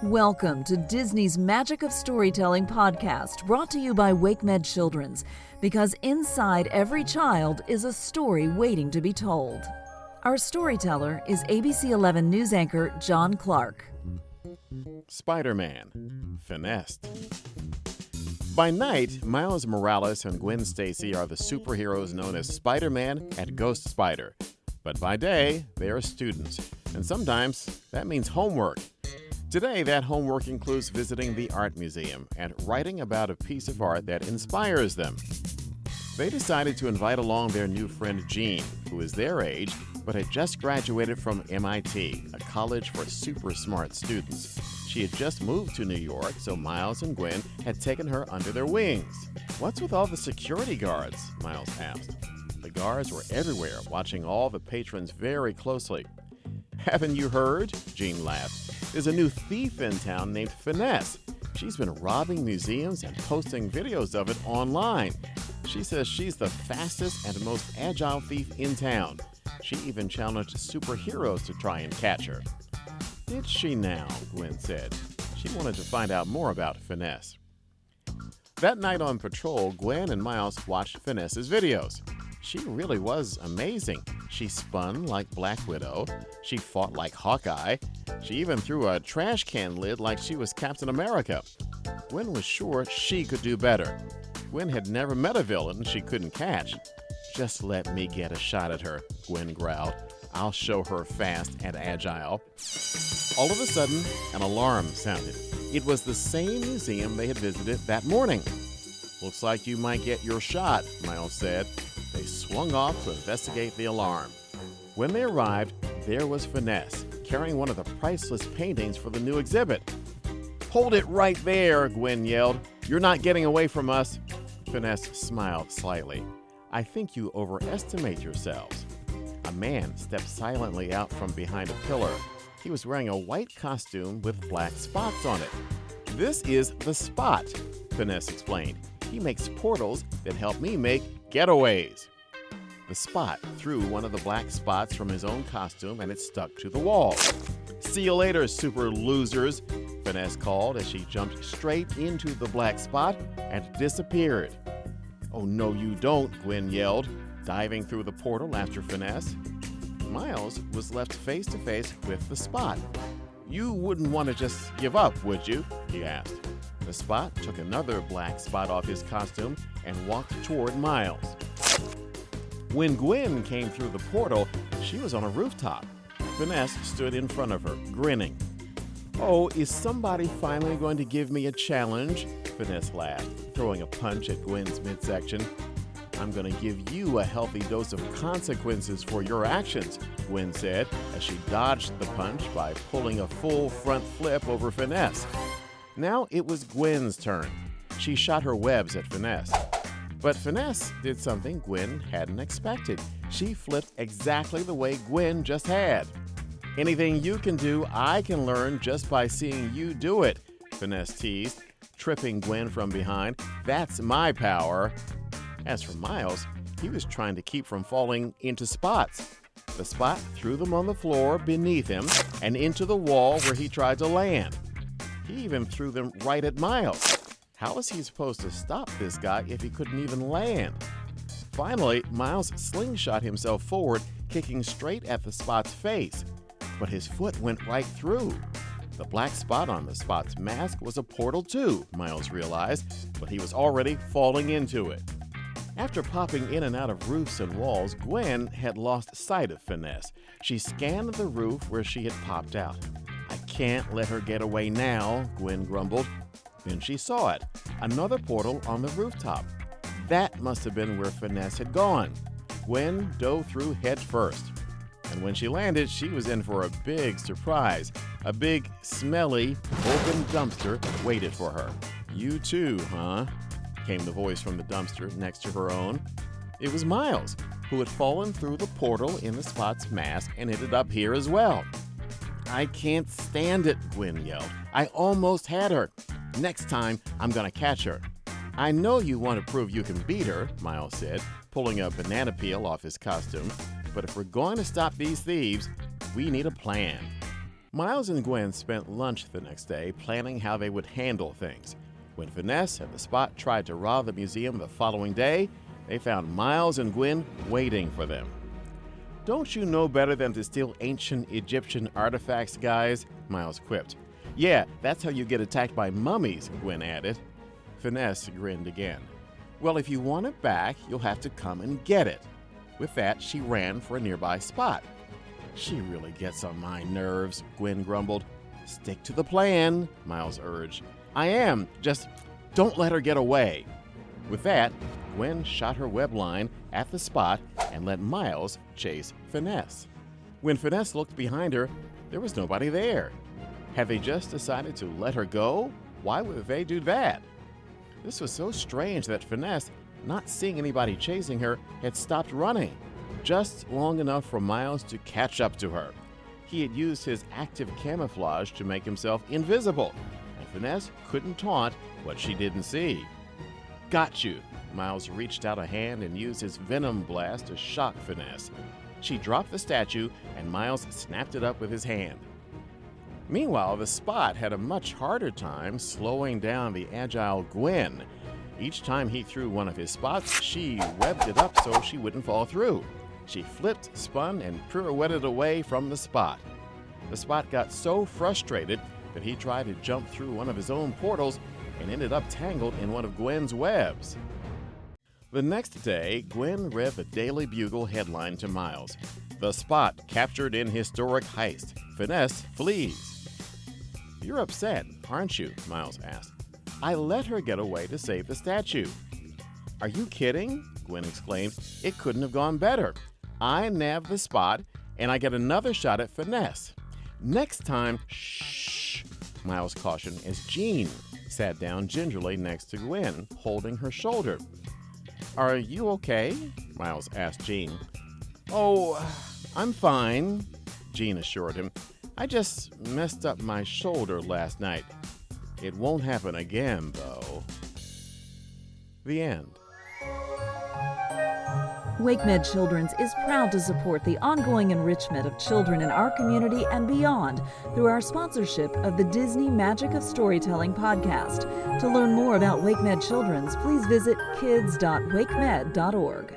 Welcome to Disney's Magic of Storytelling podcast, brought to you by WakeMed Children's, because inside every child is a story waiting to be told. Our storyteller is ABC 11 news anchor John Clark. Spiderman, Finessed. By night, Miles Morales and Gwen Stacy are the superheroes known as Spiderman and Ghost Spider. But by day, they are students, and sometimes that means homework. Today, that homework includes visiting the art museum and writing about a piece of art that inspires them. They decided to invite along their new friend Jean, who is their age, but had just graduated from MIT, a college for super smart students. She had just moved to New York, so Miles and Gwen had taken her under their wings. "What's with all the security guards?" Miles asked. The guards were everywhere, watching all the patrons very closely. "Haven't you heard?" Jean laughed. "There's a new thief in town named Finess. She's been robbing museums and posting videos of it online. She says she's the fastest and most agile thief in town. She even challenged superheroes to try and catch her." "Did she now?" Gwen said. She wanted to find out more about Finess. That night on patrol, Gwen and Miles watched Finess's videos. She really was amazing. She spun like Black Widow. She fought like Hawkeye. She even threw a trash can lid like she was Captain America. Gwen was sure she could do better. Gwen had never met a villain she couldn't catch. "Just let me get a shot at her," Gwen growled. "I'll show her fast and agile." All of a sudden, an alarm sounded. It was the same museum they had visited that morning. "Looks like you might get your shot," Miles said. They swung off to investigate the alarm. When they arrived, there was Finess, carrying one of the priceless paintings for the new exhibit. "Hold it right there," Gwen yelled. "You're not getting away from us." Finess smiled slightly. "I think you overestimate yourselves." A man stepped silently out from behind a pillar. He was wearing a white costume with black spots on it. "This is the Spot," Finess explained. "He makes portals that help me make getaways." The Spot threw one of the black spots from his own costume and it stuck to the wall. "See you later, super losers," Finess called as she jumped straight into the black spot and disappeared. "Oh, no, you don't," Gwen yelled, diving through the portal after Finess. Miles was left face to face with the Spot. "You wouldn't want to just give up, would you?" he asked. The Spot took another black spot off his costume and walked toward Miles. When Gwen came through the portal, she was on a rooftop. Finess stood in front of her, grinning. "Oh, is somebody finally going to give me a challenge?" Finess laughed, throwing a punch at Gwen's midsection. "I'm going to give you a healthy dose of consequences for your actions," Gwen said, as she dodged the punch by pulling a full front flip over Finess. Now it was Gwen's turn. She shot her webs at Finess. But Finess did something Gwen hadn't expected. She flipped exactly the way Gwen just had. "Anything you can do, I can learn just by seeing you do it," Finess teased, tripping Gwen from behind. "That's my power." As for Miles, he was trying to keep from falling into spots. The Spot threw them on the floor beneath him and into the wall where he tried to land. He even threw them right at Miles. How was he supposed to stop this guy if he couldn't even land? Finally, Miles slingshot himself forward, kicking straight at the Spot's face. But his foot went right through. The black spot on the Spot's mask was a portal too, Miles realized, but he was already falling into it. After popping in and out of roofs and walls, Gwen had lost sight of Finess. She scanned the roof where she had popped out. "I can't let her get away now," Gwen grumbled. Then she saw it, another portal on the rooftop. That must have been where Finess had gone. Gwen dove through head first. And when she landed, she was in for a big surprise. A big, smelly, open dumpster waited for her. "You too, huh?" came the voice from the dumpster next to her own. It was Miles, who had fallen through the portal in the Spot's mask and ended up here as well. "I can't stand it," Gwen yelled. "I almost had her. Next time, I'm going to catch her." "I know you want to prove you can beat her," Miles said, pulling a banana peel off his costume. "But if we're going to stop these thieves, we need a plan." Miles and Gwen spent lunch the next day planning how they would handle things. When Finess and the Spot tried to rob the museum the following day, they found Miles and Gwen waiting for them. "Don't you know better than to steal ancient Egyptian artifacts, guys?" Miles quipped. "Yeah, that's how you get attacked by mummies," Gwen added. Finess grinned again. "Well, if you want it back, you'll have to come and get it." With that, she ran for a nearby spot. "She really gets on my nerves," Gwen grumbled. "Stick to the plan," Miles urged. "I am, just don't let her get away." With that, Gwen shot her web line at the Spot and let Miles chase Finess. When Finess looked behind her, there was nobody there. Had they just decided to let her go? Why would they do that? This was so strange that Finess, not seeing anybody chasing her, had stopped running, just long enough for Miles to catch up to her. He had used his active camouflage to make himself invisible, and Finess couldn't taunt what she didn't see. "Got you!" Miles reached out a hand and used his venom blast to shock Finess. She dropped the statue, and Miles snapped it up with his hand. Meanwhile, the Spot had a much harder time slowing down the agile Gwen. Each time he threw one of his spots, she webbed it up so she wouldn't fall through. She flipped, spun, and pirouetted away from the Spot. The Spot got so frustrated that he tried to jump through one of his own portals and ended up tangled in one of Gwen's webs. The next day, Gwen read the Daily Bugle headline to Miles. "The Spot captured in historic heist. Finess flees." "You're upset, aren't you?" Miles asked. "I let her get away to save the statue." "Are you kidding?" Gwen exclaimed. "It couldn't have gone better. I nab the Spot, and I get another shot at Finess. Next time..." "Shh," Miles cautioned as Jean sat down gingerly next to Gwen, holding her shoulder. "Are you okay?" Miles asked Jean. "Oh, I'm fine," Jean assured him. "I just messed up my shoulder last night. It won't happen again, though." The end. WakeMed Children's is proud to support the ongoing enrichment of children in our community and beyond through our sponsorship of the Disney Magic of Storytelling podcast. To learn more about WakeMed Children's, please visit kids.wakemed.org.